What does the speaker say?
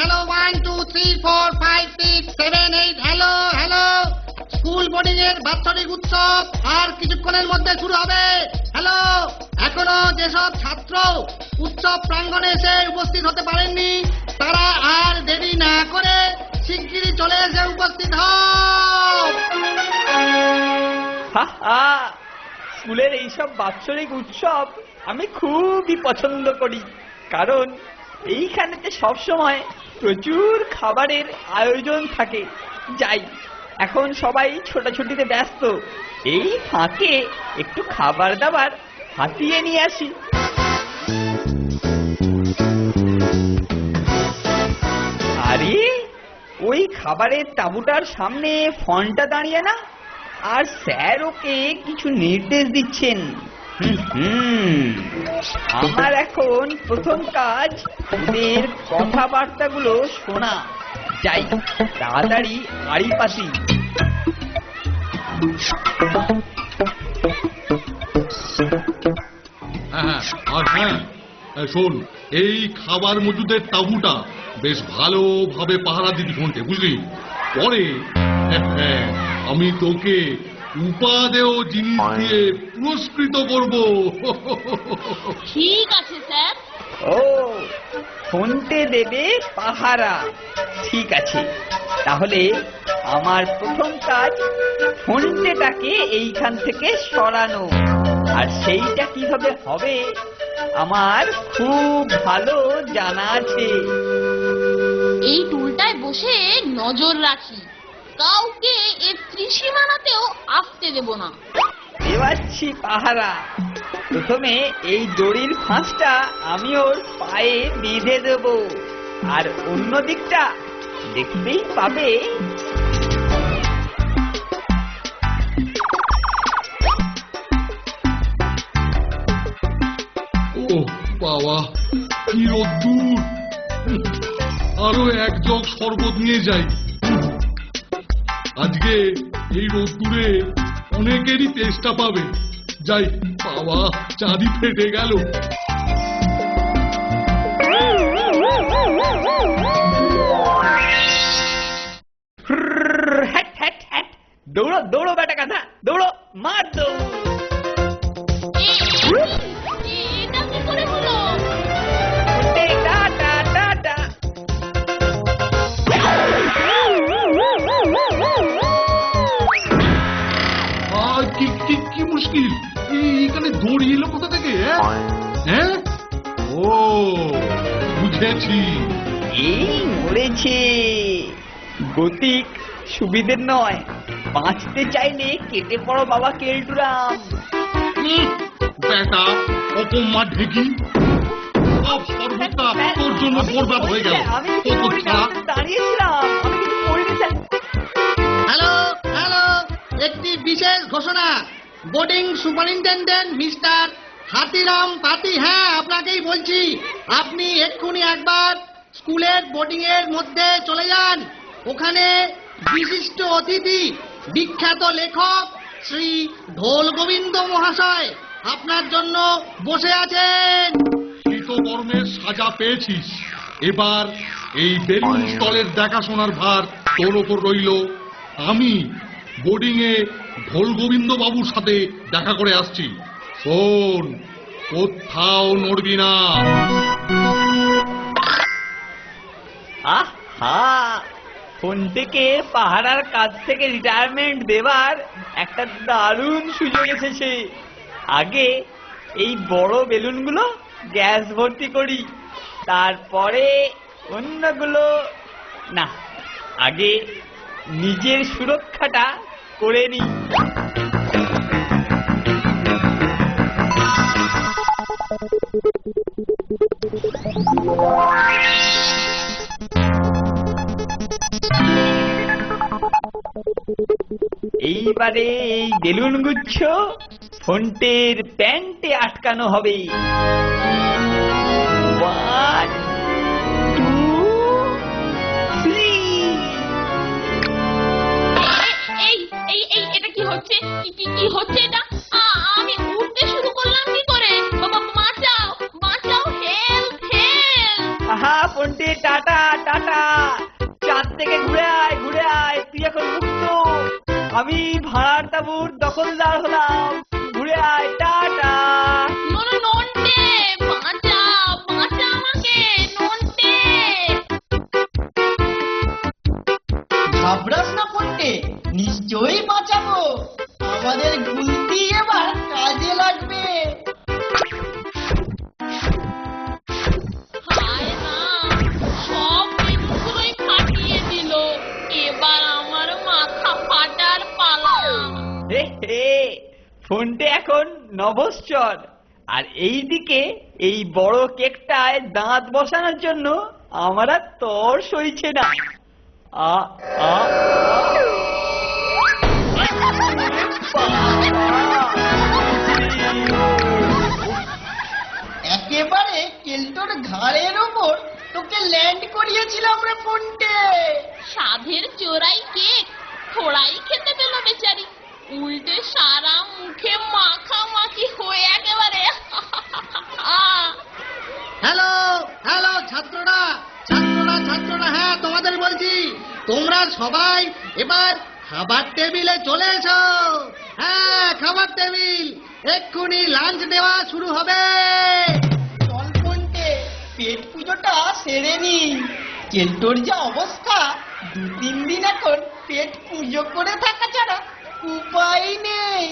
Hello 1 2 3 4 5 6 7 8 hello hello. School boarding এর বাৎসরিক উৎসব আর কিছুক্ষণের মধ্যে শুরু হবে। হ্যালো, এখনো যেসব ছাত্র উৎসব প্রাঙ্গণে এসে উপস্থিত হতে পারেননি তারা আর দেরি না করে শিগগিরই চলে এসে উপস্থিত হও। স্কুলের এইসব বাৎসরিক উৎসব আমি খুবই পছন্দ করি, কারণ এইখানেতে সবসময় প্রচুর খাবারের আয়োজন থাকে। যাই, এখন সবাই ছোটাছুটিতে ব্যস্ত, এই ফাঁকে একটু খাবার দাবার হাতিয়ে নিয়ে আসি। আরে ওই খাবারের তাঁবুটার সামনে ফোনটা দাঁড়িয়ে না, আর স্যার ওকে কিছু নির্দেশ দিচ্ছেন। আমার এখন প্রথম কাজ ওদের কথাবার্তাগুলো শোনা। যাই, তাড়াতাড়ি আড়ি পাতি। শোন, এই খাবার মজুদের তাঁবুটা বেশ ভালোভাবে পাহারা দিবি ফোনটে, বুঝলি? পরে আমি তোকে উপাদেয় জিনিস দিয়ে পুরস্কৃত করব। ঠিক আছে স্যার। ও, ফোনটে দেবে পাহারা, ঠিক আছে। তাহলে আমার প্রথম কাজ ফোনটেটাকে এইখান থেকে সরানো, আর সেইটা কিভাবে হবে আমার খুব ভালো জানা আছে। এই টুলটায় বসে নজর রাখি, কাউকে এর ত্রিসীমানাতেও আসতে দেব না। দেওয়াচ্ছি পাহারা। প্রথমে এই দড়ির ফাঁসটা আমি ওর পায়ে বেঁধে দেব, আর অন্য দিকটা দেখতেই পাবে। ও বাবা, কি রোদ্দুর! আরো এক জগ শরবত নিয়ে যাই। আজকে এই রোদ্দুরে অনেকেরই তেষ্টা পাবে। যাই বাবা, চাঁদি ফেটে গেল। দৌড়ো দৌড়ো বেটা গাধা, দৌড়ো, মার দৌড়। এটা কি করে হলো? কি মুশকিল, এখানে দড়ি এলো কোথা থেকে? হ্যাঁ, ও বুঝেছি, এই মরেছে। গতিক সুবিধের নয়, বাঁচতে চাইলে কেটে পড়ো বাবা কেলটুরাম। বেটা অপমান ঢেকি, সব সর্বতা তোর জন্য বরবাদ হয়ে গেল। দাঁড়িয়েছিলাম, আমি কিছু করিনি স্যার। হ্যালো হ্যালো, একটি বিশেষ ঘোষণা। বোর্ডিং সুপারিনটেন্ডেন্ট মিস্টার হাতিরাম পাতি, হ্যাঁ আপনাকেই বলছি। আপনি এক্ষুনি একবার স্কুলের বোর্ডিং এর মধ্যে চলে যান। ওখানে বিশিষ্ট অতিথি বিখ্যাত লেখক শ্রী ঢোল গোবিন্দ মহাশয় আপনার জন্য বসে আছেন। কৃতকর্মের সাজা পেয়েছিস, এবার এই বেলুন স্টলের দেখাশোনার ভার তোর ওপর রইল। আমি বোর্ডিং এ ঢোল গোবিন্দ বাবুর সাথে দেখা করে আসছি। শোন, কোথাও নড়বি না। আহা, ফোনটিকে পাহারার কাছ থেকে রিটায়ারমেন্ট দেবার একটা দারুণ সুযোগ এসেছে। আগে এই বড় বেলুনগুলো গ্যাস ভর্তি করি, তারপরে অন্যগুলো। না, আগে নিজের সুরক্ষাটা করে নি। এইবারে এই বেলুন গুচ্ছ ফোনটের প্যান্টে আটকানো হবে। 1 2 3। এটা কি হচ্ছে? কি হচ্ছে এটা? আমি উঠতে শুরু করলাম কি করে? বাবা বাঁচাও, বাঁচাও, হেল্প হেল্প। আহা, ফোনটি টাটা টাটা। চাঁদ থেকে ঘুরে আয়, তুই এখন মুক্ত। আমি ভাড়ার তাঁবুর দখলদার হলাম, ঘুরে আয়, টাটা। নন্টে, বাঁচা বাঁচা আমাকে, নন্টে। ঘাবড়াস না ফোনটে, নিশ্চয়ই বাঁচাবো। আমাদের গুলতি এবার কাজে লাগবে। হায় রাম, সব বেলুনগুলোই ফাটিয়ে দিল। এবার আমার মাথা ফাটার পালা। হে, ফোনটা এখন নভশ্চর। আর এইদিকে এই বড় কেকটায় দাঁত বসানোর জন্য আমার আর তর সইছে না। আ আ একেবারে কেলটোর ঘাড়ের ওপর তোকে ল্যান্ড করিয়েছিলাম রে ফোনটে। সাধের চোরাই কেক থোড়াই খেতে পেল বেচারি, উল্টে সারা মুখে মাখামাখি হয়ে একেবারে। হ্যালো হ্যালো ছাত্ররা, হ্যাঁ তোমাদের বলছি, তোমরা সবাই এবার খাবার টেবিলে চলে এসো। হ্যাঁ, খাবার টেবিল, এক্ষুনি লাঞ্চ দেওয়া শুরু হবে। চল ফোনটে, পেট পুজোটা সেরে নি। কেলটোর যা অবস্থা, 2-3 দিন এখন পেট পুজো করে থাকা ছাড়া উপায় নেই।